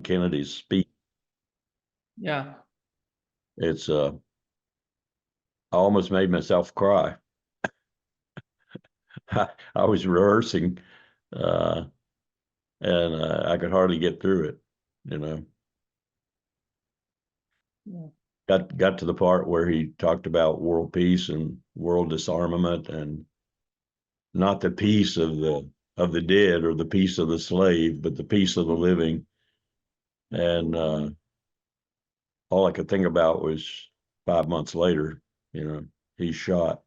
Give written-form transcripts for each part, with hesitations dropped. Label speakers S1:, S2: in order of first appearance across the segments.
S1: Kennedy's speech.
S2: Yeah.
S1: It's I almost made myself cry. I was rehearsing, and I could hardly get through it, you know.
S2: Yeah.
S1: Got to the part where he talked about world peace and world disarmament, and not the peace of the dead or the peace of the slave, but the peace of the living. And all I could think about was 5 months later, you know, he's shot.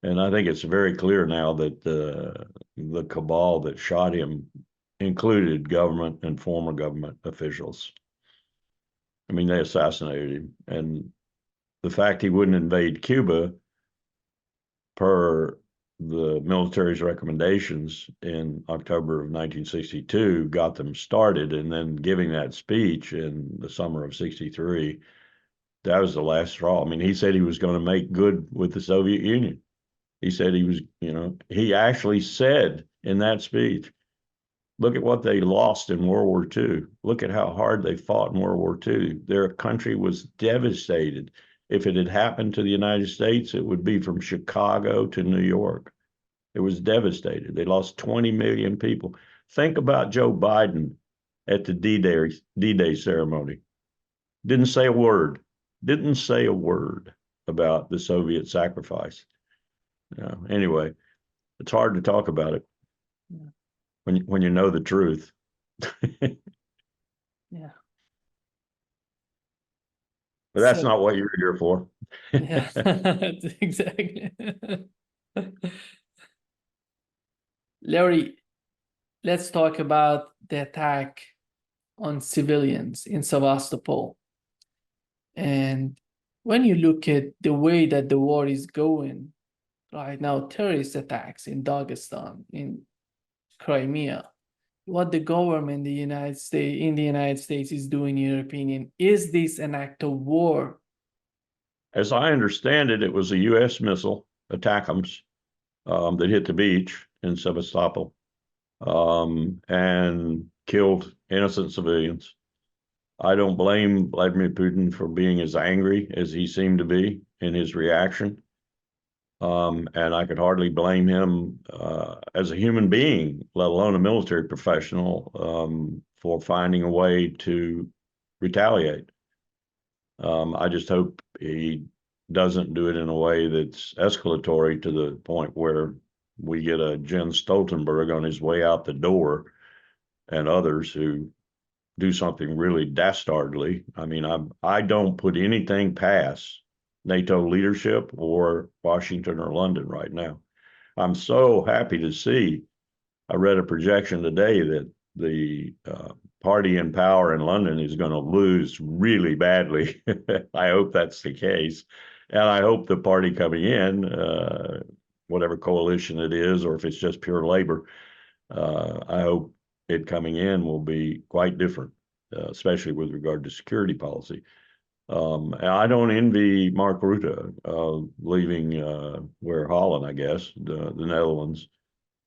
S1: And I think it's very clear now that the cabal that shot him included government and former government officials. I mean, they assassinated him. And the fact he wouldn't invade Cuba per the military's recommendations in October of 1962 got them started, and then giving that speech in the summer of 63, that was the last straw. I mean, he said he was going to make good with the Soviet Union. He said he was, you know, he actually said in that speech, look at what they lost in World War II. Look at how hard they fought in World War II. Their country was devastated. If it had happened to the United States, it would be from Chicago to New York. It was devastated. They lost 20 million people. Think about Joe Biden at the D-Day ceremony. Didn't say a word. Didn't say a word about the Soviet sacrifice. Anyway, it's hard to talk about it when you know the truth.
S2: Yeah.
S1: But that's not what you're here for.
S2: Yeah, exactly. Larry, let's talk about the attack on civilians in Sevastopol. And when you look at the way that the war is going right now, terrorist attacks in Dagestan, in Crimea, what the government in the United States is doing, in your opinion, is this an act of war?
S1: As I understand it, it was a U.S. missile, ATACMS, that hit the beach in Sevastopol and killed innocent civilians. I don't blame Vladimir Putin for being as angry as he seemed to be in his reaction. And I could hardly blame him as a human being, let alone a military professional, for finding a way to retaliate. I just hope he doesn't do it in a way that's escalatory to the point where we get a Jens Stoltenberg on his way out the door and others who do something really dastardly. I mean, I don't put anything past NATO leadership or Washington or London right now. I'm so happy to see. I read a projection today that the party in power in London is going to lose really badly. I hope that's the case. And I hope the party coming in, whatever coalition it is, or if it's just pure labor, I hope it coming in will be quite different, especially with regard to security policy. And I don't envy Mark Rutte leaving where Holland, I guess, the Netherlands,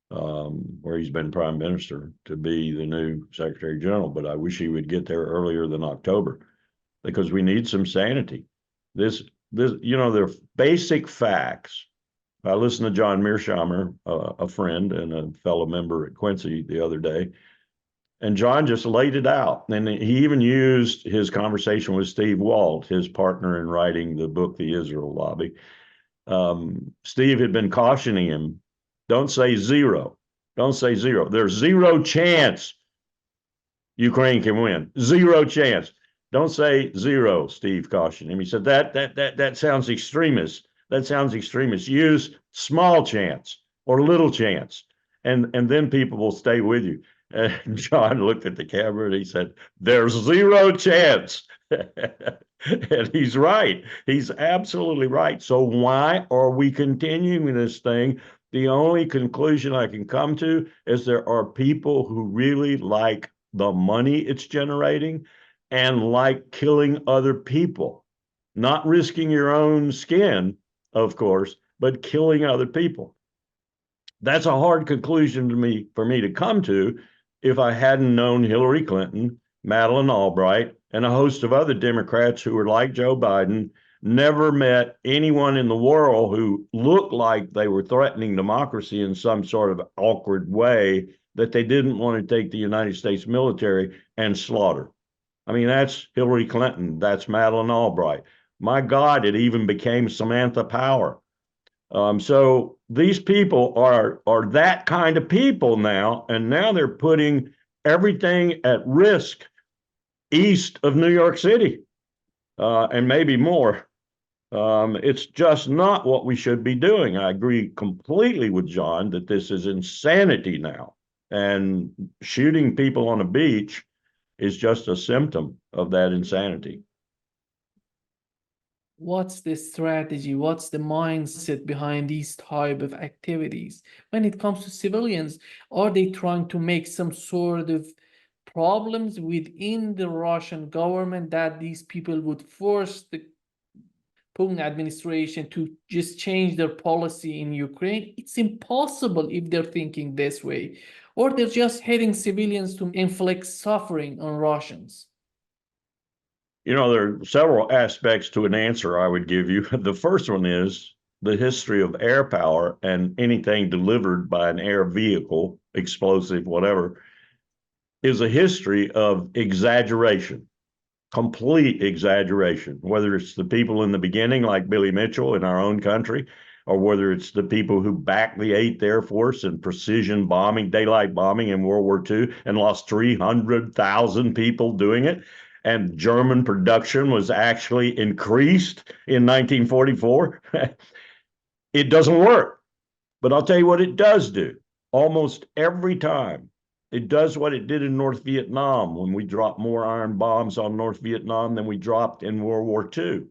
S1: where he's been prime minister, to be the new secretary general. But I wish he would get there earlier than October, because we need some sanity. This, they're basic facts. I listened to John Mearsheimer, a friend and a fellow member at Quincy, the other day, and John just laid it out. And he even used his conversation with Steve Walt, his partner in writing the book, The Israel Lobby. Steve had been cautioning him, don't say zero. Don't say zero. There's zero chance Ukraine can win. Zero chance. Don't say zero, Steve cautioned him. He said, that sounds extremist. That sounds extremist. Use small chance or little chance, and then people will stay with you. And John looked at the camera and he said, there's zero chance. And he's right. He's absolutely right. So why are we continuing this thing? The only conclusion I can come to is there are people who really like the money it's generating and like killing other people, not risking your own skin, of course, but killing other people. That's a hard conclusion for me to come to if I hadn't known Hillary Clinton Madeleine Albright, and a host of other Democrats who were like Joe Biden, never met anyone in the world who looked like they were threatening democracy in some sort of awkward way that they didn't want to take the United States military and slaughter. I mean, that's Hillary Clinton. That's Madeleine Albright. My God, it even became Samantha Power. So these people are that kind of people now, and now they're putting everything at risk east of New York City, and maybe more. It's just not what we should be doing. I agree completely with John that this is insanity now, and shooting people on a beach is just a symptom of that insanity.
S2: What's the strategy? What's the mindset behind these type of activities? When it comes to civilians, are they trying to make some sort of problems within the Russian government that these people would force the Putin administration to just change their policy in Ukraine? It's impossible if they're thinking this way. Or they're just hitting civilians to inflict suffering on Russians.
S1: You know, there are several aspects to an answer I would give you. The first one is the history of air power and anything delivered by an air vehicle, explosive, whatever, is a history of exaggeration, complete exaggeration, whether it's the people in the beginning, like Billy Mitchell in our own country, or whether it's the people who backed the 8th Air Force and precision bombing, daylight bombing in World War II and lost 300,000 people doing it. And German production was actually increased in 1944. It doesn't work. But I'll tell you what it does do. Almost every time, it does what it did in North Vietnam when we dropped more iron bombs on North Vietnam than we dropped in World War II.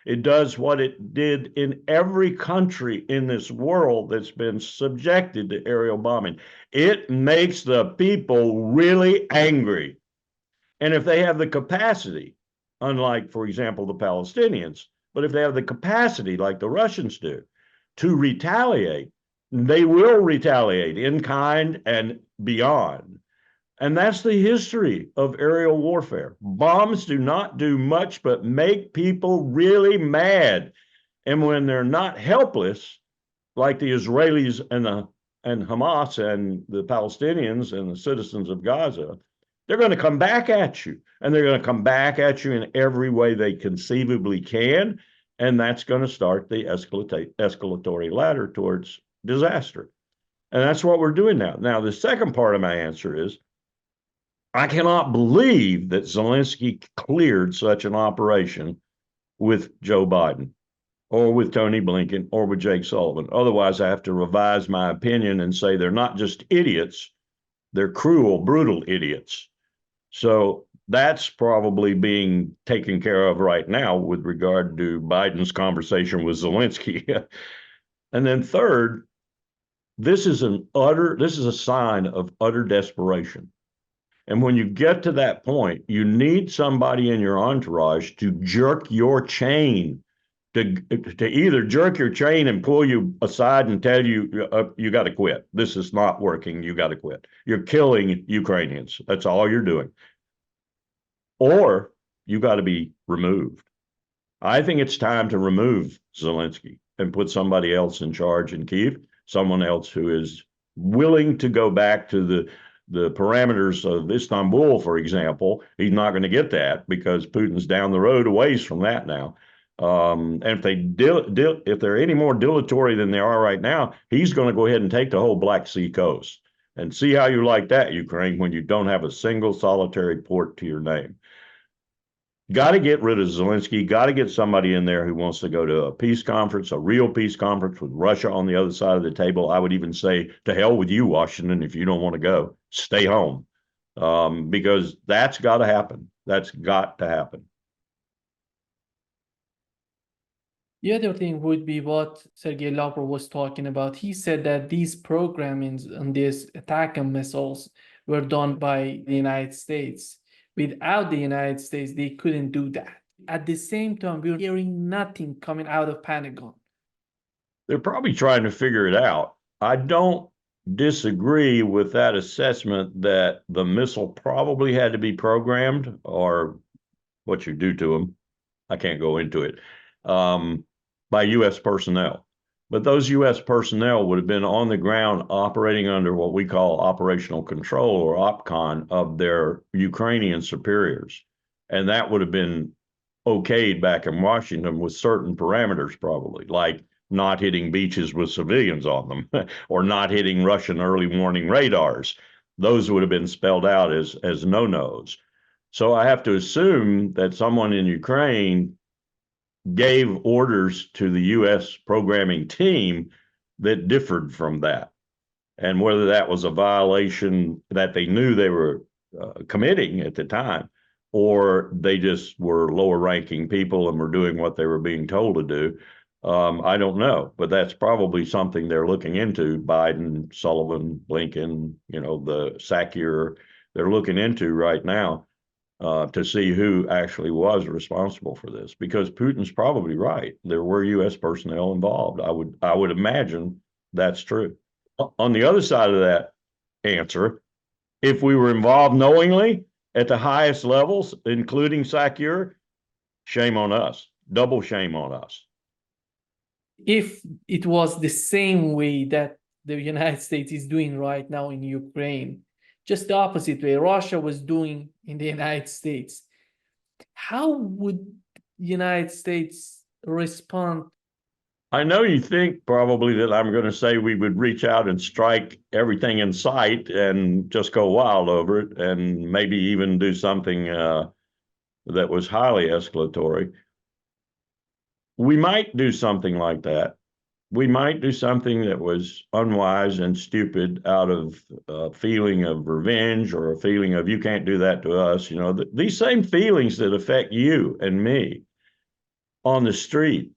S1: It does what it did in every country in this world that's been subjected to aerial bombing. It makes the people really angry. And if they have the capacity, unlike, for example, the Palestinians, but if they have the capacity, like the Russians do, to retaliate, they will retaliate in kind and beyond. And that's the history of aerial warfare. Bombs do not do much but make people really mad. And when they're not helpless, like the Israelis and Hamas and the Palestinians and the citizens of Gaza, they're going to come back at you. And they're going to come back at you in every way they conceivably can. And that's going to start the escalatory ladder towards disaster. And that's what we're doing now. Now, the second part of my answer is I cannot believe that Zelensky cleared such an operation with Joe Biden or with Tony Blinken or with Jake Sullivan. Otherwise, I have to revise my opinion and say they're not just idiots, they're cruel, brutal idiots. So that's probably being taken care of right now with regard to Biden's conversation with Zelensky. And then third, this is a sign of utter desperation. And when you get to that point, you need somebody in your entourage to jerk your chain, to either jerk your chain and pull you aside and tell you, you got to quit. This is not working. You got to quit. You're killing Ukrainians. That's all you're doing. Or you got to be removed. I think it's time to remove Zelensky and put somebody else in charge in Kyiv, someone else who is willing to go back to the parameters of Istanbul, for example. He's not going to get that because Putin's down the road a ways from that now. And if they're any more dilatory than they are right now, he's going to go ahead and take the whole Black Sea coast. And see how you like that, Ukraine, when you don't have a single solitary port to your name. Got to get rid of Zelensky, got to get somebody in there who wants to go to a peace conference, a real peace conference with Russia on the other side of the table. I would even say, to hell with you, Washington, if you don't want to go. Stay home, because that's got to happen. That's got to happen.
S2: The other thing would be what Sergei Lavrov was talking about. He said that these programmings and these attack and missiles were done by the United States. Without the United States, they couldn't do that. At the same time, we're hearing nothing coming out of Pentagon.
S1: They're probably trying to figure it out. I don't disagree with that assessment that the missile probably had to be programmed, or what you do to them. I can't go into it, by U.S. personnel. But those U.S. personnel would have been on the ground operating under what we call operational control, or OPCON, of their Ukrainian superiors. And that would have been okayed back in Washington with certain parameters, probably, like not hitting beaches with civilians on them or not hitting Russian early warning radars. Those would have been spelled out as no-nos. So I have to assume that someone in Ukraine gave orders to the U.S. programming team that differed from that. And whether that was a violation that they knew they were committing at the time, or they just were lower ranking people and were doing what they were being told to do, I don't know. But that's probably something they're looking into. Biden, Sullivan, Blinken, the SACEUR, they're looking into right now to see who actually was responsible for this, because Putin's probably right. There were U.S. personnel involved. I would imagine that's true. On the other side of that answer, if we were involved knowingly at the highest levels, including SACEUR, shame on us. Double shame on us.
S2: If it was the same way that the United States is doing right now in Ukraine, just the opposite way Russia was doing in the United States, how would the United States respond?
S1: I know you think probably that I'm going to say we would reach out and strike everything in sight and just go wild over it, and maybe even do something that was highly escalatory. We might do something like that. We might do something that was unwise and stupid out of a feeling of revenge, or a feeling of, you can't do that to us. These same feelings that affect you and me on the street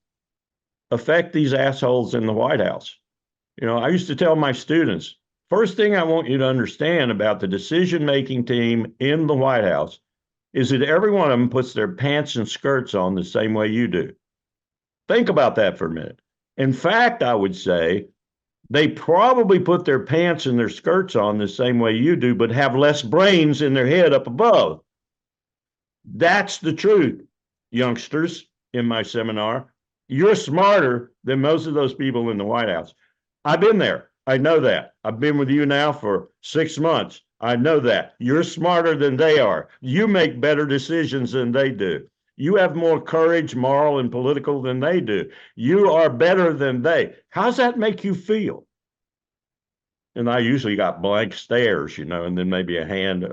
S1: affect these assholes in the White House. I used to tell my students, first thing I want you to understand about the decision-making team in the White House is that every one of them puts their pants and skirts on the same way you do. Think about that for a minute. In fact, I would say they probably put their pants and their skirts on the same way you do, but have less brains in their head up above. That's the truth, youngsters, in my seminar. You're smarter than most of those people in the White House. I've been there. I know that. I've been with you now for 6 months. I know that. You're smarter than they are. You make better decisions than they do. You have more courage, moral and political, than they do. You are better than they. How's that make you feel? And I usually got blank stares, and then maybe a hand.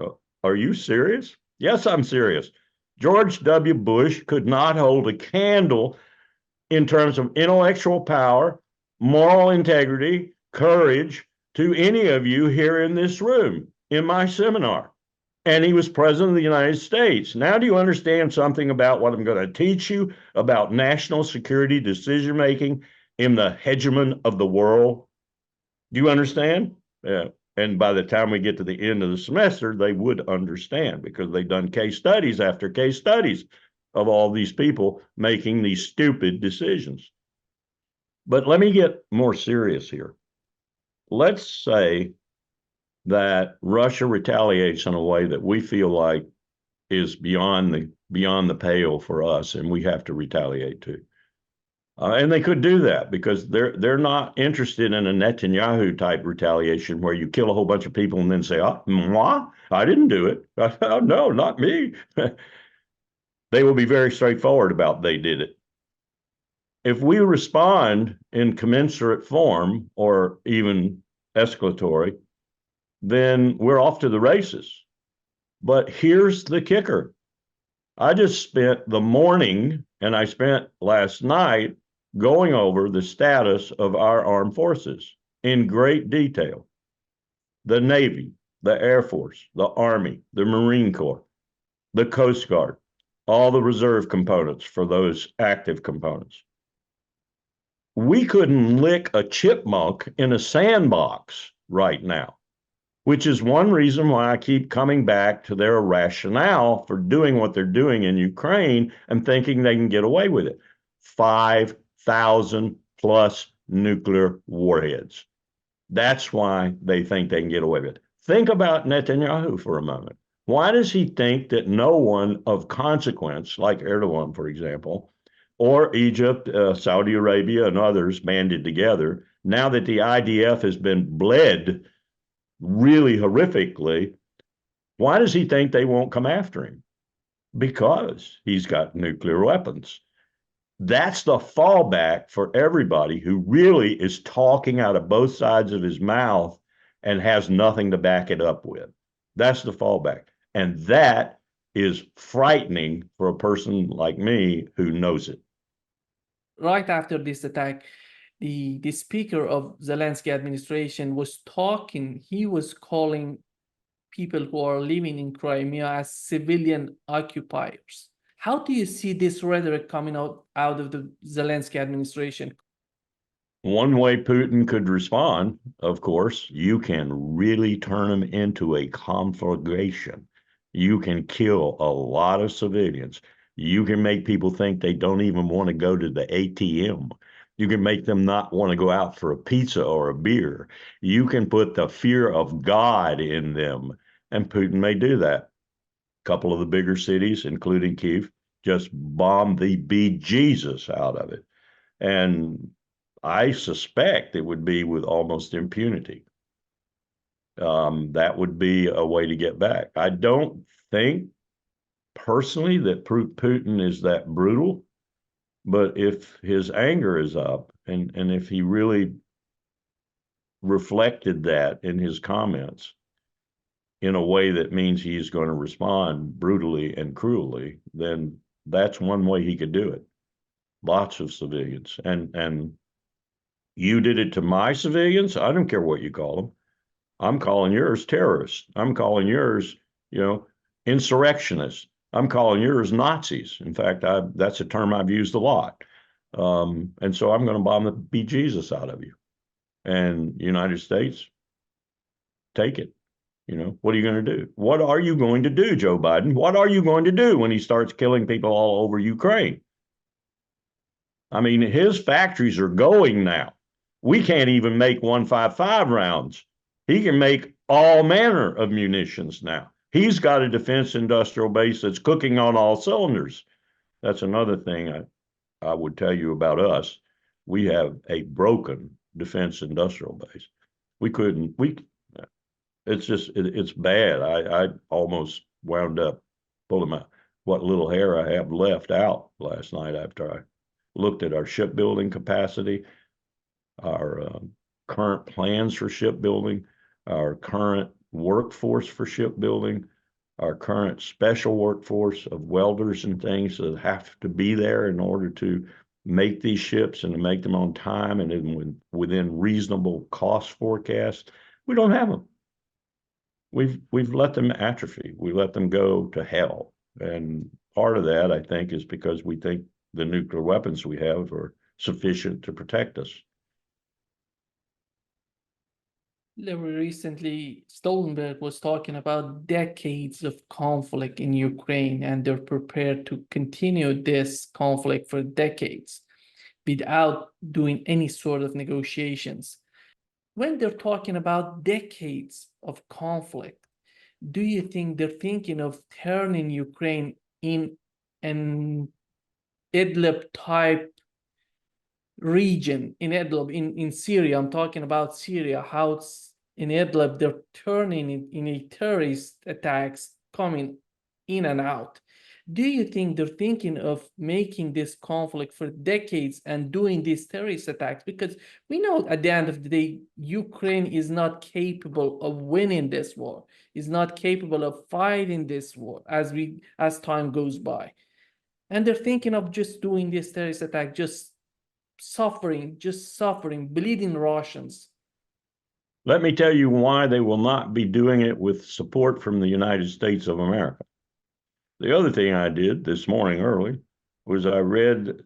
S1: Are you serious? Yes, I'm serious. George W. Bush could not hold a candle in terms of intellectual power, moral integrity, courage, to any of you here in this room in my seminar. And he was president of the United States. Now, do you understand something about what I'm going to teach you about national security decision-making in the hegemon of the world? Do you understand? Yeah. And by the time we get to the end of the semester, they would understand, because they've done case studies after case studies of all these people making these stupid decisions. But let me get more serious here. Let's say that Russia retaliates in a way that we feel like is beyond the pale for us, and we have to retaliate too. And they could do that because they're not interested in a Netanyahu type retaliation where you kill a whole bunch of people and then say, "Oh, moi? I didn't do it. No, not me." They will be very straightforward about they did it. If we respond in commensurate form, or even escalatory, then we're off to the races. But here's the kicker. I just spent the morning, and I spent last night, going over the status of our armed forces in great detail. The Navy, the Air Force, the Army, the Marine Corps, the Coast Guard, all the reserve components for those active components. We couldn't lick a chipmunk in a sandbox right now, which is one reason why I keep coming back to their rationale for doing what they're doing in Ukraine and thinking they can get away with it. 5,000 plus nuclear warheads. That's why they think they can get away with it. Think about Netanyahu for a moment. Why does he think that no one of consequence, like Erdogan, for example, or Egypt, Saudi Arabia, and others banded together, now that the IDF has been bled really horrifically, why does he think they won't come after him? Because he's got nuclear weapons. That's the fallback for everybody who really is talking out of both sides of his mouth and has nothing to back it up with. That's the fallback. And that is frightening for a person like me who knows it.
S2: Right after this attack, the speaker of Zelensky administration was talking, he was calling people who are living in Crimea as civilian occupiers. How do you see this rhetoric coming out of the Zelensky administration?
S1: One way Putin could respond, of course, you can really turn him into a conflagration. You can kill a lot of civilians. You can make people think they don't even want to go to the ATM. You can make them not want to go out for a pizza or a beer. You can put the fear of God in them, and Putin may do that. A couple of the bigger cities, including Kyiv, just bombed the bejesus out of it. And I suspect it would be with almost impunity. That would be a way to get back. I don't think personally that Putin is that brutal, but if his anger is up and if he really reflected that in his comments in a way that means he's going to respond brutally and cruelly, then that's one way he could do it. Lots of civilians. And you did it to my civilians. I don't care what you call them. I'm calling yours terrorists. I'm calling yours, insurrectionists. I'm calling yours Nazis. In fact, that's a term I've used a lot. And so I'm going to bomb the bejesus out of you. And United States, take it. What are you going to do? What are you going to do, Joe Biden? What are you going to do when he starts killing people all over Ukraine? I mean, his factories are going now. We can't even make 155 rounds. He can make all manner of munitions now. He's got a defense industrial base that's cooking on all cylinders. That's another thing I would tell you about us. We have a broken defense industrial base. It's bad. I almost wound up pulling what little hair I have left out last night after I looked at our shipbuilding capacity, our current plans for shipbuilding, our current workforce for shipbuilding, our current special workforce of welders and things that have to be there in order to make these ships and to make them on time and within reasonable cost forecasts. We don't have them. We've let them atrophy. We let them go to hell. And part of that, I think, is because we think the nuclear weapons we have are sufficient to protect us.
S2: Recently, Stoltenberg was talking about decades of conflict in Ukraine, and they're prepared to continue this conflict for decades without doing any sort of negotiations. When they're talking about decades of conflict, do you think they're thinking of turning Ukraine in an Idlib type region in Idlib, in Syria? I'm talking about Syria, how it's in Idlib, they're turning it in a terrorist attacks coming in and out. Do you think they're thinking of making this conflict for decades and doing these terrorist attacks? Because we know at the end of the day, Ukraine is not capable of winning this war, is not capable of fighting this war as time goes by. And they're thinking of just doing this terrorist attack, just suffering, bleeding Russians.
S1: Let me tell you why they will not be doing it with support from the United States of America. The other thing I did this morning early was I read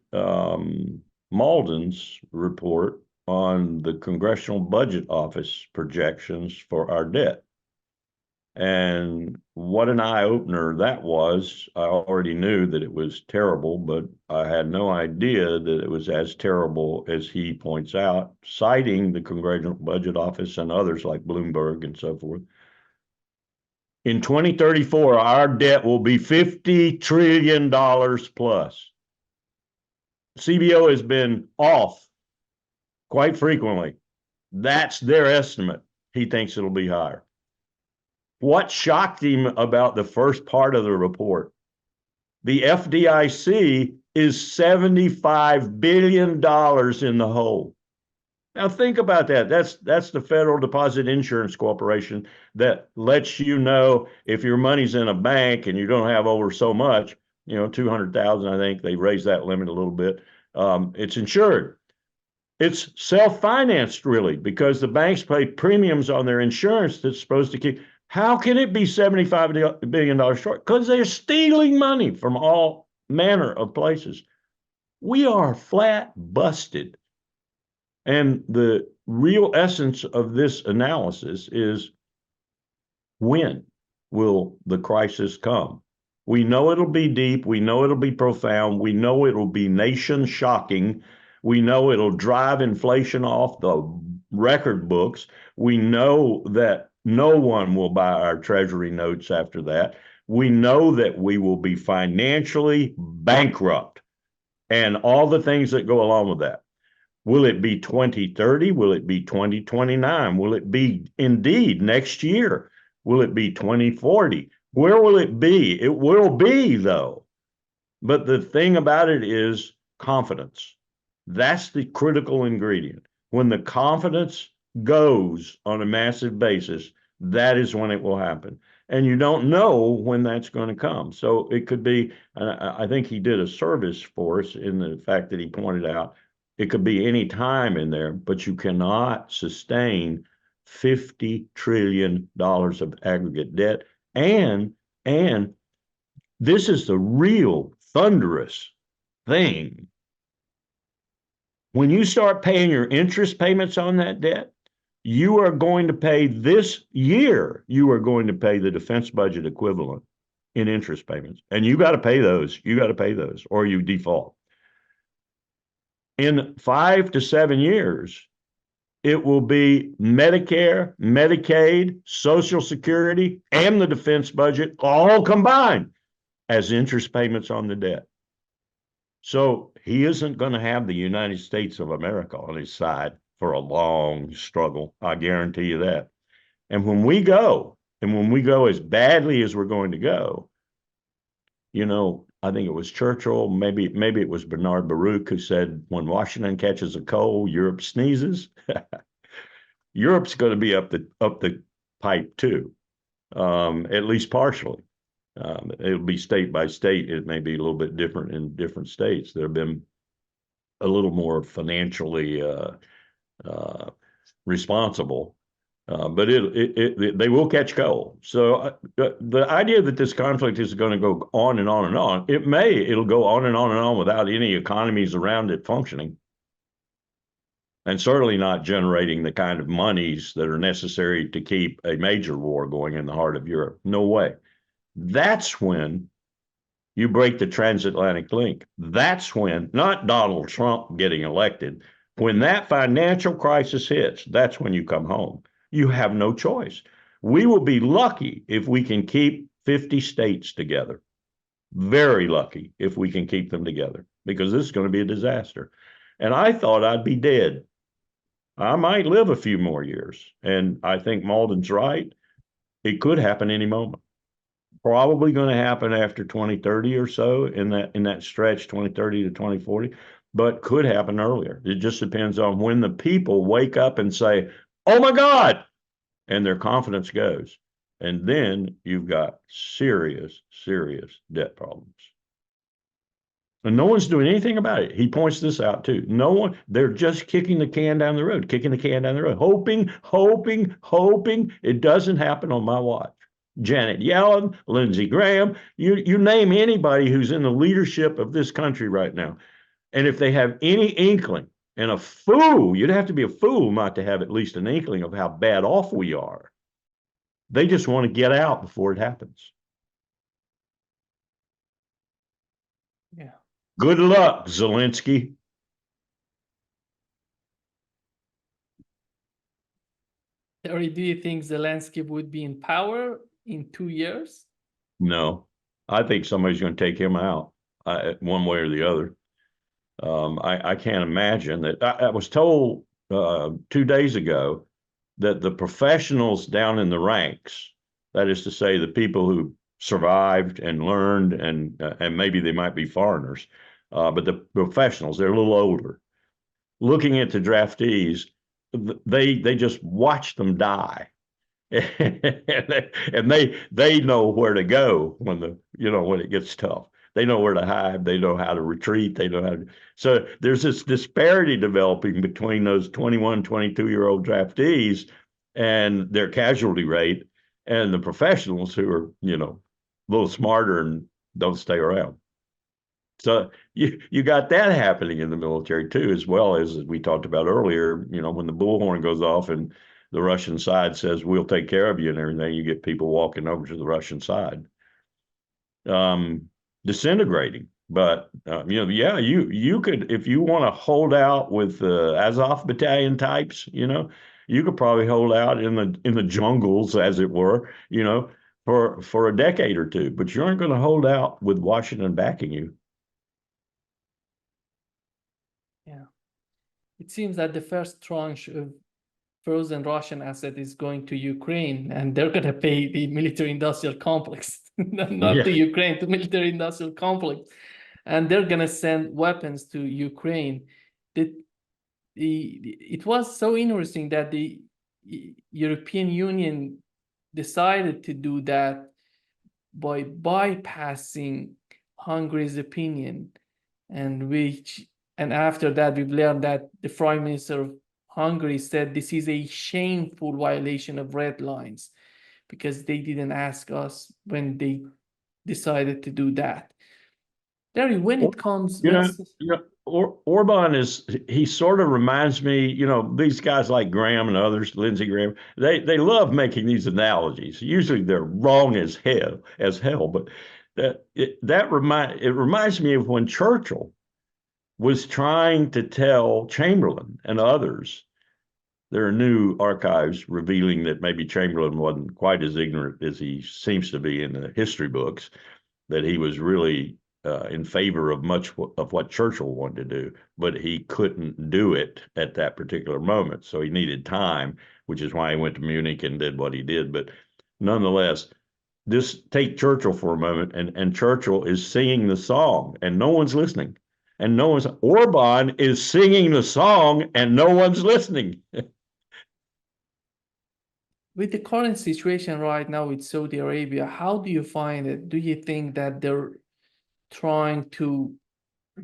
S1: Malden's report on the Congressional Budget Office projections for our debt. And what an eye-opener that was. I already knew that it was terrible, but I had no idea that it was as terrible as he points out, citing the Congressional Budget Office and others like Bloomberg and so forth. In 2034, our debt will be $50 trillion plus. CBO has been off quite frequently. That's their estimate. He thinks it'll be higher. What shocked him about the first part of the report? The FDIC is $75 billion in the hole. Now think about that. That's the Federal Deposit Insurance Corporation that lets you know if your money's in a bank and you don't have over so much, 200,000, I think they raised that limit a little bit. It's insured. It's self-financed really because the banks pay premiums on their insurance that's supposed to keep. How can it be $75 billion short? Because they're stealing money from all manner of places. We are flat busted. And the real essence of this analysis is, when will the crisis come? We know it'll be deep. We know it'll be profound. We know it'll be nation shocking. We know it'll drive inflation off the record books. We know that no one will buy our treasury notes after that. We know that we will be financially bankrupt and all the things that go along with that. Will it be 2030? Will it be 2029? Will it be indeed next year? Will it be 2040? Where will it be? It will be, though. But the thing about it is confidence. That's the critical ingredient. When the confidence goes on a massive basis, that is when it will happen. And you don't know when that's going to come. So it could be, and I think he did a service for us in the fact that he pointed out, it could be any time in there, but you cannot sustain $50 trillion of aggregate debt. And this is the real thunderous thing. When you start paying your interest payments on that debt, you are going to pay this year, you are going to pay the defense budget equivalent in interest payments. And you got to pay those. You got to pay those or you default. In 5 to 7 years, it will be Medicare, Medicaid, Social Security, and the defense budget all combined as interest payments on the debt. So he isn't going to have the United States of America on his side for a long struggle. I guarantee you that. And when we go as badly as we're going to go, I think it was Churchill, maybe it was Bernard Baruch who said, when Washington catches a cold, Europe sneezes. Europe's going to be up the pipe too, at least partially. It'll be state by state. It may be a little bit different in different states. There have been a little more financially responsible, but they will catch cold. So the idea that this conflict is going to go on and on and on, it'll go on and on without any economies around it functioning, and certainly not generating the kind of monies that are necessary to keep a major war going in the heart of Europe. No way. That's when you break the transatlantic link. That's when, not Donald Trump getting elected, when that financial crisis hits, that's when you come home. You have no choice. We will be lucky if we can keep 50 states together. Very lucky if we can keep them together, because this is going to be a disaster. And I thought I'd be dead. I might live a few more years. And I think Malden's right. It could happen any moment. Probably going to happen after 2030 or so, in that stretch, 2030 to 2040, but could happen earlier. It just depends on when the people wake up and say, oh my God, and their confidence goes. And then you've got serious, serious debt problems. And no one's doing anything about it. He points this out too. No one, they're just kicking the can down the road, hoping it doesn't happen on my watch. Janet Yellen, Lindsey Graham, you name anybody who's in the leadership of this country right now. And if they have any inkling, and a fool, you'd have to be a fool not to have at least an inkling of how bad off we are. They just want to get out before it happens.
S2: Yeah.
S1: Good luck, Zelensky.
S2: Terry, do you think Zelensky would be in power in 2 years?
S1: No, I think somebody's going to take him out, one way or the other. I can't imagine that. I was told 2 days ago that the professionals down in the ranks, that is to say, the people who survived and learned, and maybe they might be foreigners, but the professionals, they're a little older. Looking at the draftees, they just watch them die. and they know where to go when it gets tough. They know where to hide. They know how to retreat. They know how to. So there's this disparity developing between those 21, 22-year-old draftees and their casualty rate, and the professionals who are a little smarter and don't stay around. So you got that happening in the military too, as well as we talked about earlier. When the bullhorn goes off and the Russian side says we'll take care of you and everything, you get people walking over to the Russian side, disintegrating. But yeah, you could, if you want to hold out with Azov battalion types, you could probably hold out in the jungles, as it were, for a decade or two. But you aren't going to hold out with Washington backing you.
S2: Yeah. It seems that the first tranche of frozen Russian asset is going to Ukraine, and they're going to pay the military-industrial complex, not to Ukraine, to military-industrial complex, and they're going to send weapons to Ukraine. It was so interesting that the European Union decided to do that by bypassing Hungary's opinion, and after that we've learned that the Prime Minister of Hungary said this is a shameful violation of red lines because they didn't ask us when they decided to do that. Larry, when it comes,
S1: Orban he sort of reminds me, these guys like Graham and others, Lindsey Graham, they love making these analogies. Usually they're wrong as hell, but it reminds me of when Churchill was trying to tell Chamberlain and others. There are new archives revealing that maybe Chamberlain wasn't quite as ignorant as he seems to be in the history books, that he was really in favor of much of what Churchill wanted to do, but he couldn't do it at that particular moment. So he needed time, which is why he went to Munich and did what he did. But nonetheless, just take Churchill for a moment, and Churchill is singing the song and no one's listening. And Orban is singing the song and no one's listening.
S2: With the current situation right now with Saudi Arabia, how do you find it? Do you think that they're trying to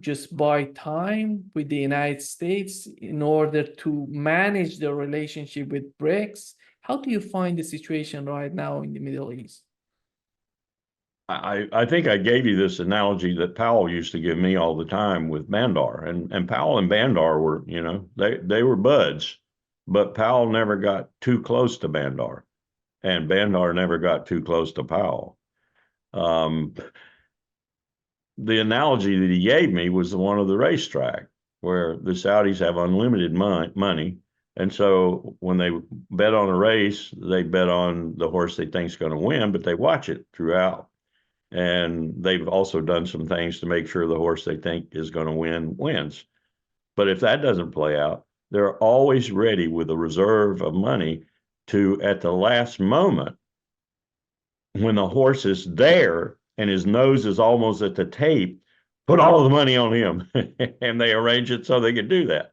S2: just buy time with the United States in order to manage their relationship with BRICS? How do you find the situation right now in the Middle East?
S1: I think I gave you this analogy that Powell used to give me all the time with Bandar, and Powell and Bandar were, they were buds, but Powell never got too close to Bandar, and Bandar never got too close to Powell. The analogy that he gave me was the one of the racetrack, where the Saudis have unlimited money. And so when they bet on a race, they bet on the horse they think is going to win, but they watch it throughout. And they've also done some things to make sure the horse they think is going to win wins. But if that doesn't play out, they're always ready with a reserve of money to, at the last moment, when the horse is there and his nose is almost at the tape, put all the money on him. And they arrange it so they can do that.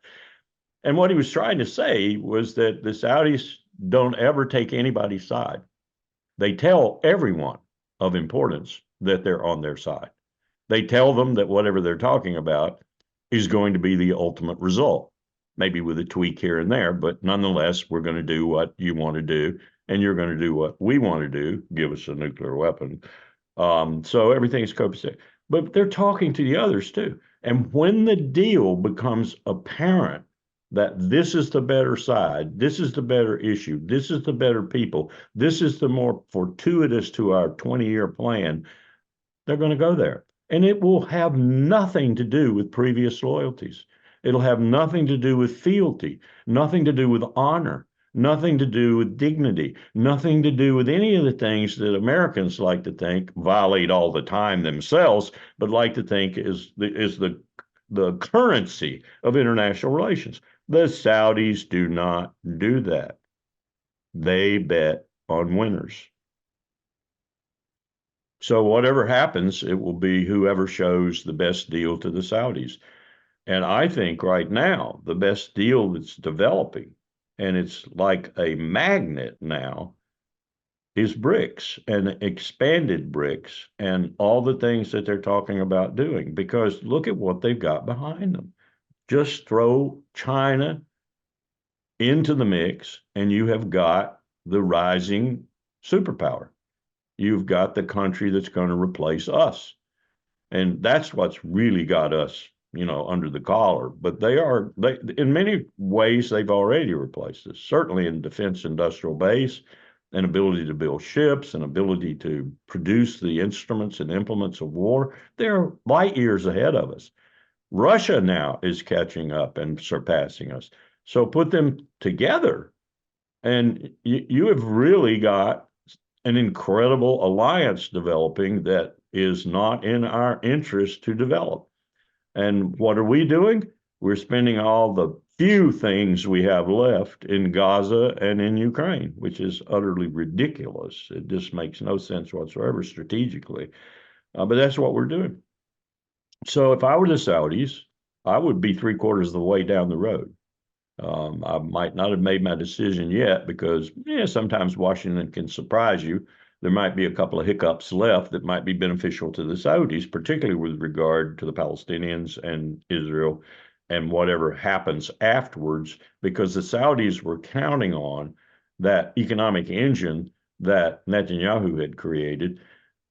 S1: And what he was trying to say was that the Saudis don't ever take anybody's side. They tell everyone of importance that they're on their side. They tell them that whatever they're talking about is going to be the ultimate result, maybe with a tweak here and there, but nonetheless, we're going to do what you want to do, and you're going to do what we want to do, give us a nuclear weapon. So everything's copacetic. But they're talking to the others too. And when the deal becomes apparent that this is the better side, this is the better issue, this is the better people, this is the more fortuitous to our 20-year plan, they're going to go there. And it will have nothing to do with previous loyalties. It'll have nothing to do with fealty, nothing to do with honor, nothing to do with dignity, nothing to do with any of the things that Americans like to think violate all the time themselves, but like to think is the currency of international relations. The Saudis do not do that. They bet on winners. So whatever happens, it will be whoever shows the best deal to the Saudis. And I think right now, the best deal that's developing, and it's like a magnet now, is BRICS and expanded BRICS and all the things that they're talking about doing. Because look at what they've got behind them. Just throw China into the mix, and you have got the rising superpower. You've got the country that's going to replace us. And that's what's really got us, under the collar. But they in many ways, they've already replaced us, certainly in defense industrial base, an ability to build ships, an ability to produce the instruments and implements of war. They're light years ahead of us. Russia now is catching up and surpassing us. So put them together, and you have really got an incredible alliance developing that is not in our interest to develop. And what are we doing? We're spending all the few things we have left in Gaza and in Ukraine, which is utterly ridiculous. It just makes no sense whatsoever strategically. But that's what we're doing. So if I were the Saudis, I would be 3/4 of the way down the road. I might not have made my decision yet because sometimes Washington can surprise you. There might be a couple of hiccups left that might be beneficial to the Saudis, particularly with regard to the Palestinians and Israel and whatever happens afterwards, because the Saudis were counting on that economic engine that Netanyahu had created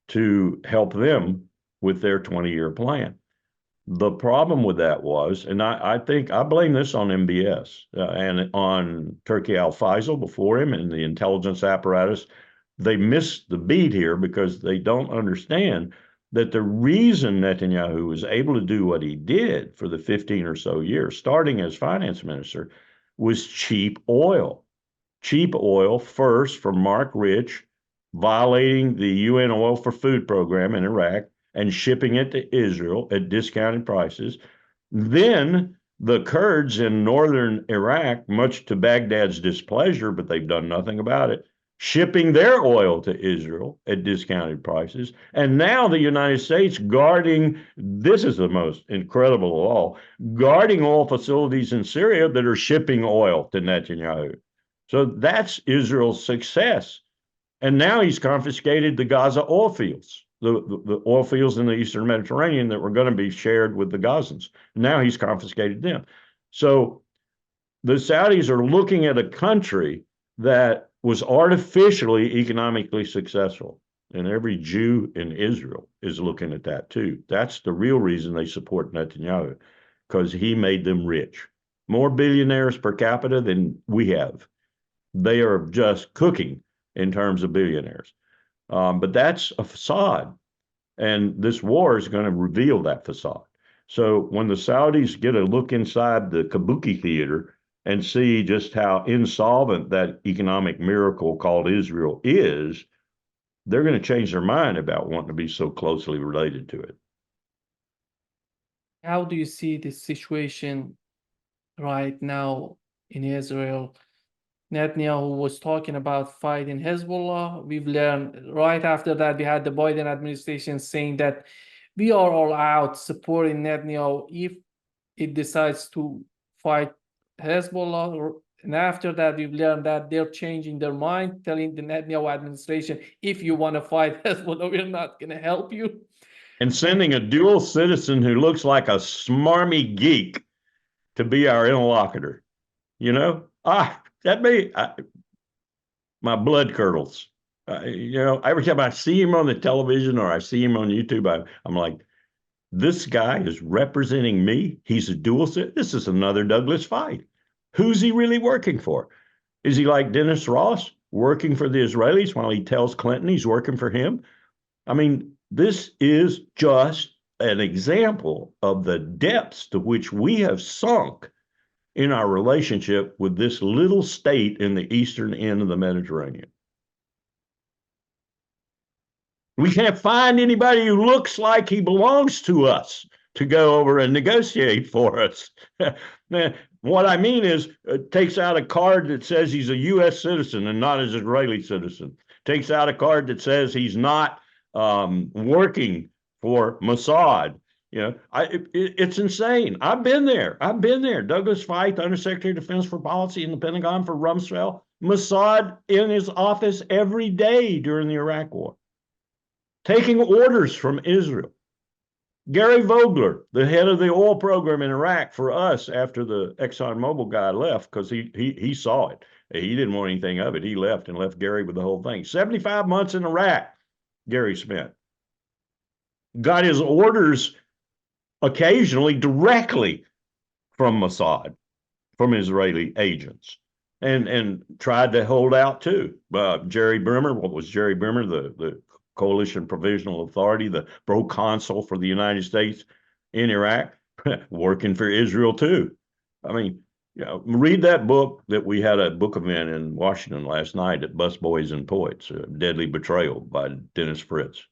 S1: to help them with their 20-year plan. The problem with that was, and I think I blame this on MBS and on Turki al-Faisal before him and the intelligence apparatus. They missed the beat here because they don't understand that the reason Netanyahu was able to do what he did for the 15 or so years, starting as finance minister, was cheap oil. Cheap oil first from Mark Rich, violating the UN Oil for Food program in Iraq, and shipping it to Israel at discounted prices. Then the Kurds in northern Iraq, much to Baghdad's displeasure, but they've done nothing about it, shipping their oil to Israel at discounted prices. And now the United States guarding, this is the most incredible of all, guarding oil facilities in Syria that are shipping oil to Netanyahu. So that's Israel's success. And now he's confiscated the Gaza oil fields. The oil fields in the Eastern Mediterranean that were going to be shared with the Gazans. Now he's confiscated them. So the Saudis are looking at a country that was artificially economically successful. And every Jew in Israel is looking at that too. That's the real reason they support Netanyahu, because he made them rich. More billionaires per capita than we have. They are just cooking in terms of billionaires. But that's a facade. And this war is going to reveal that facade. So when the Saudis get a look inside the Kabuki theater and see just how insolvent that economic miracle called Israel is, they're going to change their mind about wanting to be so closely related to it.
S2: How do you see the situation right now in Israel? Netanyahu was talking about fighting Hezbollah. We've learned right after that, we had the Biden administration saying that we are all out supporting Netanyahu if it decides to fight Hezbollah. And after that, we've learned that they're changing their mind, telling the Netanyahu administration, if you want to fight Hezbollah, we're not going to help you.
S1: And sending a dual citizen who looks like a smarmy geek to be our interlocutor. My blood curdles. Every time I see him on the television or I see him on YouTube, I'm like, this guy is representing me. He's a dual citizen. This is another Douglas fight. Who's he really working for? Is he like Dennis Ross, working for the Israelis while he tells Clinton he's working for him? I mean, this is just an example of the depths to which we have sunk in our relationship with this little state in the eastern end of the Mediterranean. We can't find anybody who looks like he belongs to us to go over and negotiate for us. What I mean is, takes out a card that says he's a U.S. citizen and not an Israeli citizen. Takes out a card that says he's not working for Mossad. You know, it's insane. I've been there. Douglas Feith, Undersecretary of Defense for Policy in the Pentagon for Rumsfeld. Mossad in his office every day during the Iraq War, taking orders from Israel. Gary Vogler, the head of the oil program in Iraq for us after the ExxonMobil guy left, because he saw it. He didn't want anything of it. He left and left Gary with the whole thing. 75 months in Iraq, Gary spent. Got his orders occasionally directly from Mossad, from Israeli agents, and tried to hold out too. Jerry Bremer, what was Jerry Bremer, the Coalition Provisional Authority, the proconsul for the United States in Iraq, working for Israel too. I mean, you know, read that book that we had a book event in Washington last night at Busboys and Poets, Deadly Betrayal by Dennis Fritz.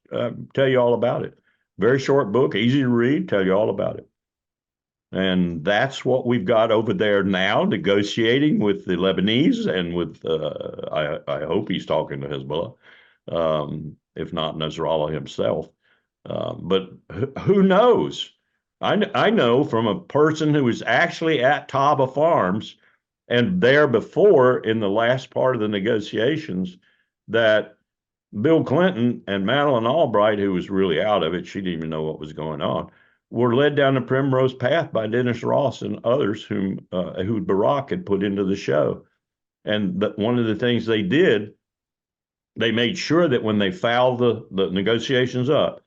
S1: Tell you all about it. Very short book, easy to read, tell you all about it. And that's what we've got over there now, negotiating with the Lebanese and with, I hope he's talking to Hezbollah, if not Nasrallah himself. But who knows? I know from a person who was actually at Taba Farms and there before in the last part of the negotiations that Bill Clinton and Madeleine Albright, who was really out of it, she didn't even know what was going on, were led down the primrose path by Dennis Ross and others who Barack had put into the show. And one of the things they did, they made sure that when they fouled the negotiations up,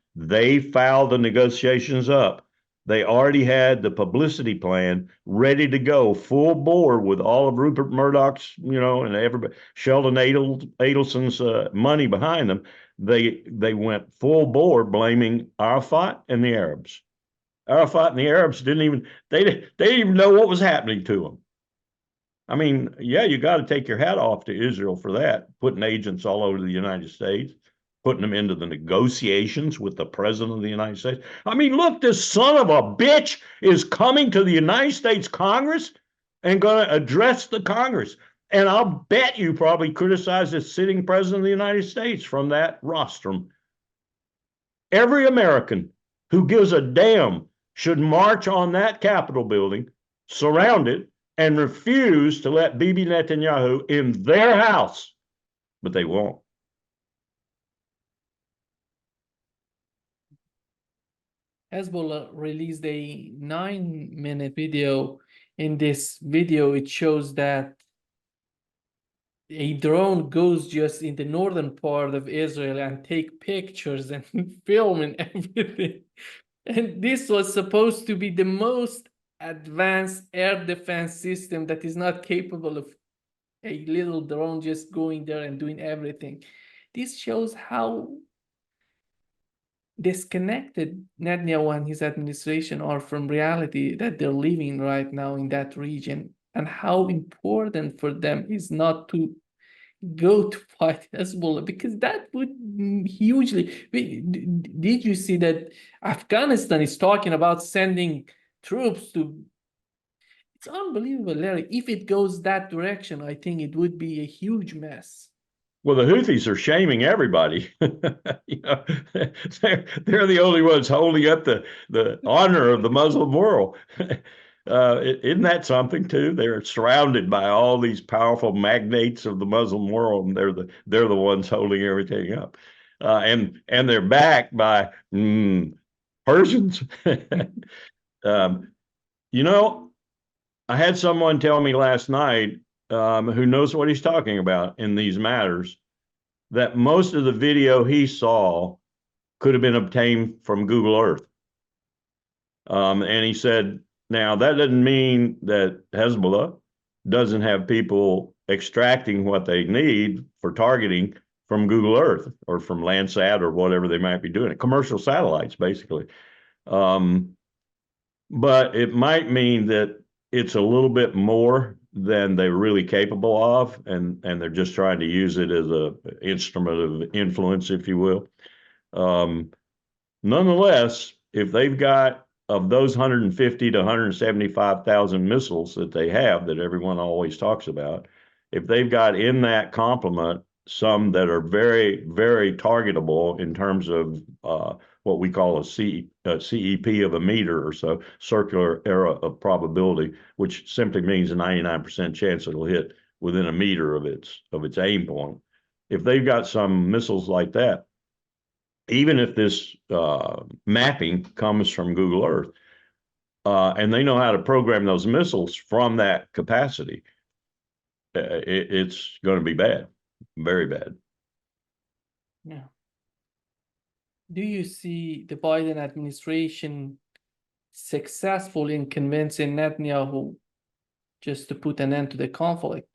S1: they already had the publicity plan ready to go, full bore with all of Rupert Murdoch's, and everybody, Sheldon Adelson's money behind them. They went full bore blaming Arafat and the Arabs. Arafat and the Arabs didn't even know what was happening to them. I mean, yeah, you got to take your hat off to Israel for that, putting agents all over the United States, putting them into the negotiations with the president of the United States. I mean, look, this son of a bitch is coming to the United States Congress and going to address the Congress. And I'll bet you probably criticize the sitting president of the United States from that rostrum. Every American who gives a damn should march on that Capitol building, surround it, and refuse to let Bibi Netanyahu in their house. But they won't.
S2: Hezbollah released a 9-minute video. In this video, it shows that a drone goes just in the northern part of Israel and take pictures and film and everything. And this was supposed to be the most advanced air defense system that is not capable of a little drone just going there and doing everything. This shows how disconnected Netanyahu and his administration are from reality that they're living right now in that region, and how important for them is not to go to fight Hezbollah, because that would hugely. Did you see that Afghanistan is talking about sending troops to? It's unbelievable, Larry. If it goes that direction, I think it would be a huge mess.
S1: Well, the Houthis are shaming everybody. They're the only ones holding up the honor of the Muslim world. Isn't that something too? They're surrounded by all these powerful magnates of the Muslim world, and they're the ones holding everything up. And they're backed by Persians. I had someone tell me last night who knows what he's talking about in these matters, that most of the video he saw could have been obtained from Google Earth. And he said, now that doesn't mean that Hezbollah doesn't have people extracting what they need for targeting from Google Earth or from Landsat or whatever they might be doing. Commercial satellites, basically. But it might mean that it's a little bit more than they're really capable of, and they're just trying to use it as a instrument of influence, if you will. Nonetheless, if they've got, of those 150 to 175,000 missiles that they have, that everyone always talks about, if they've got in that complement some that are very, very targetable in terms of what we call a CEP of a meter or so, circular area of probability, which simply means a 99% chance it'll hit within a meter of its aim point. If they've got some missiles like that, even if this mapping comes from Google Earth, and they know how to program those missiles from that capacity, it's going to be bad, very bad.
S2: Yeah. Do you see the Biden administration successful in convincing Netanyahu just to put an end to the conflict?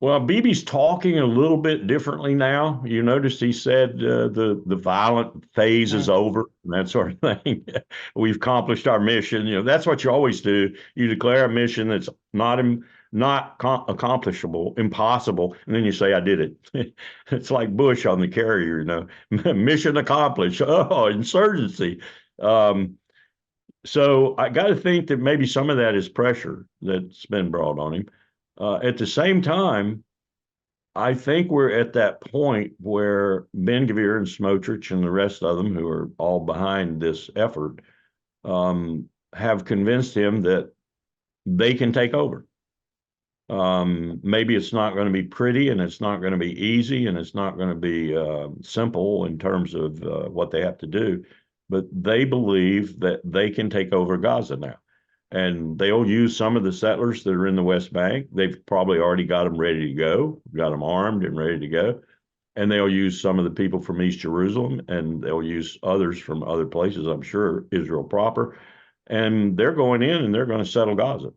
S1: Well, Bibi's talking a little bit differently now. You noticed he said the violent phase is over and that sort of thing. We've accomplished our mission. You know, that's what you always do. You declare a mission that's not accomplishable, impossible, and then you say, "I did it." It's like Bush on the carrier, you know, mission accomplished. Oh, insurgency. So I got to think that maybe some of that is pressure that's been brought on him. At the same time, I think we're at that point where Ben-Gvir and Smotrich and the rest of them, who are all behind this effort, have convinced him that they can take over. Maybe it's not going to be pretty, and it's not going to be easy, and it's not going to be simple in terms of what they have to do, but they believe that they can take over Gaza now. And they'll use some of the settlers that are in the West Bank. They've probably already got them ready to go, got them armed and ready to go. And they'll use some of the people from East Jerusalem, and they'll use others from other places, I'm sure, Israel proper. And they're going in and they're going to settle Gaza.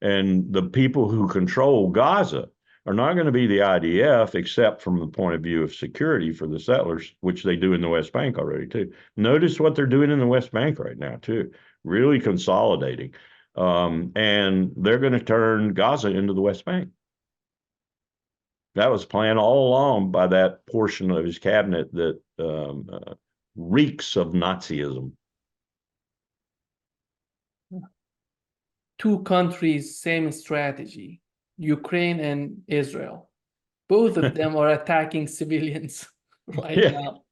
S1: And the people who control Gaza are not going to be the IDF, except from the point of view of security for the settlers, which they do in the West Bank already, too. Notice what they're doing in the West Bank right now, too, really consolidating. And they're going to turn Gaza into the West Bank. That was planned all along by that portion of his cabinet that reeks of Nazism.
S2: Two countries, same strategy, Ukraine and Israel. Both of them are attacking civilians right now.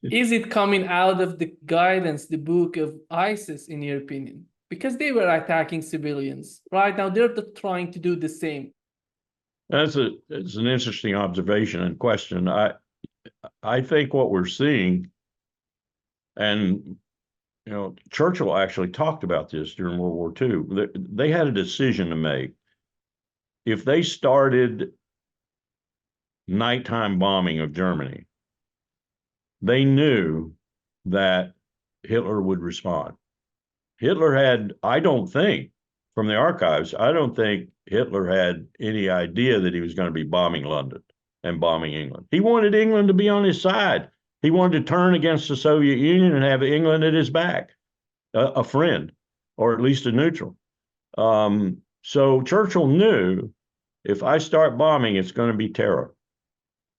S2: Is it coming out of the guidance, the book of ISIS, in your opinion? Because they were attacking civilians. Right now, they're trying to do the same.
S1: It's an interesting observation and question. I think what we're seeing, and you know, Churchill actually talked about this during World War II. They had a decision to make. If they started nighttime bombing of Germany, they knew that Hitler would respond. Hitler had, I don't think, from the archives, I don't think Hitler had any idea that he was going to be bombing London and bombing England. He wanted England to be on his side. He wanted to turn against the Soviet Union and have England at his back, a friend, or at least a neutral. So Churchill knew, if I start bombing, it's going to be terror.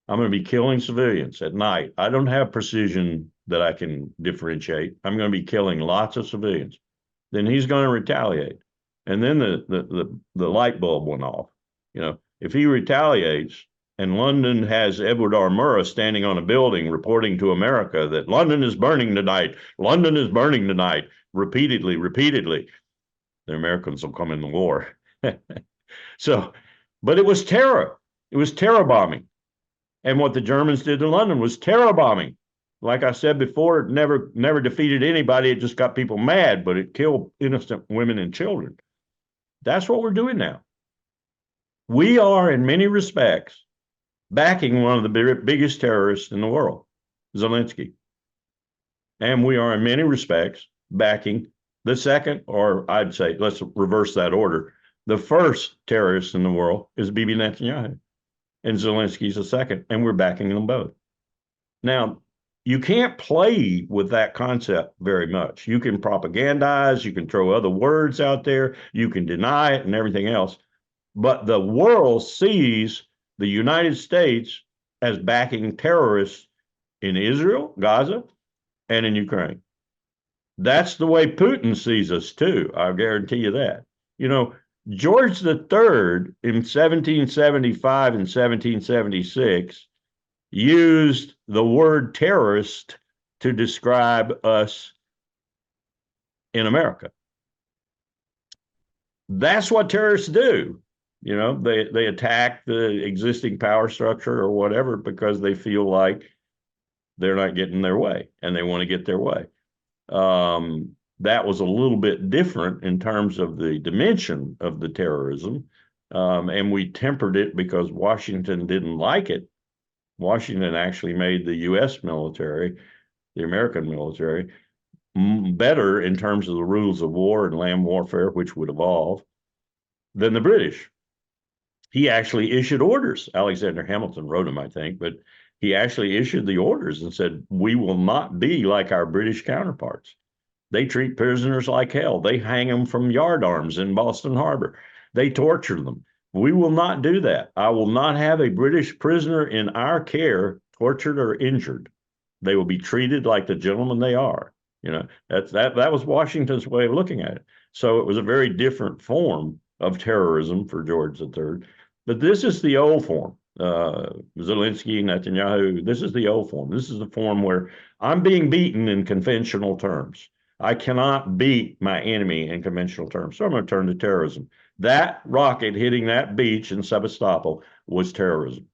S1: I'm going to be killing civilians at night. I don't have precision that I can differentiate. I'm going to be killing lots of civilians. Then he's going to retaliate. And then the light bulb went off. You know, if he retaliates and London has Edward R. Murrah standing on a building reporting to America that London is burning tonight, London is burning tonight, repeatedly, the Americans will come in the war. So, but it was terror. It was terror bombing. And what the Germans did to London was terror bombing. Like I said before, it never defeated anybody. It just got people mad, but it killed innocent women and children. That's what we're doing now. We are, in many respects, backing one of the biggest terrorists in the world, Zelensky. And we are, in many respects, backing the second, or I'd say, let's reverse that order, The first terrorist in the world is Bibi Netanyahu, and Zelensky's the second, and we're backing them both. Now, you can't play with that concept very much. You can propagandize, you can throw other words out there, you can deny it and everything else. But the world sees the United States as backing terrorists in Israel, Gaza, and in Ukraine. That's the way Putin sees us too. I guarantee you that. You know, George III in 1775 and 1776 used the word terrorist to describe us in America. That's what terrorists do. You know, they attack the existing power structure or whatever because they feel like they're not getting their way and they want to get their way. That was a little bit different in terms of the dimension of the terrorism. And we tempered it because Washington didn't like it. Washington actually made the U.S. military, the American military, better in terms of the rules of war and land warfare, which would evolve, than the British. He actually issued orders. Alexander Hamilton wrote them, I think, but he actually issued the orders and said, we will not be like our British counterparts. They treat prisoners like hell. They hang them from yardarms in Boston Harbor. They torture them. We will not do that. I will not have a British prisoner in our care tortured or injured. They will be treated like the gentlemen they are. You know, that was Washington's way of looking at it. So it was a very different form of terrorism for George III. But this is the old form. Zelensky, Netanyahu, this is the old form. This is the form where I'm being beaten in conventional terms. I cannot beat my enemy in conventional terms. So I'm going to turn to terrorism. That rocket hitting that beach in Sevastopol was terrorism.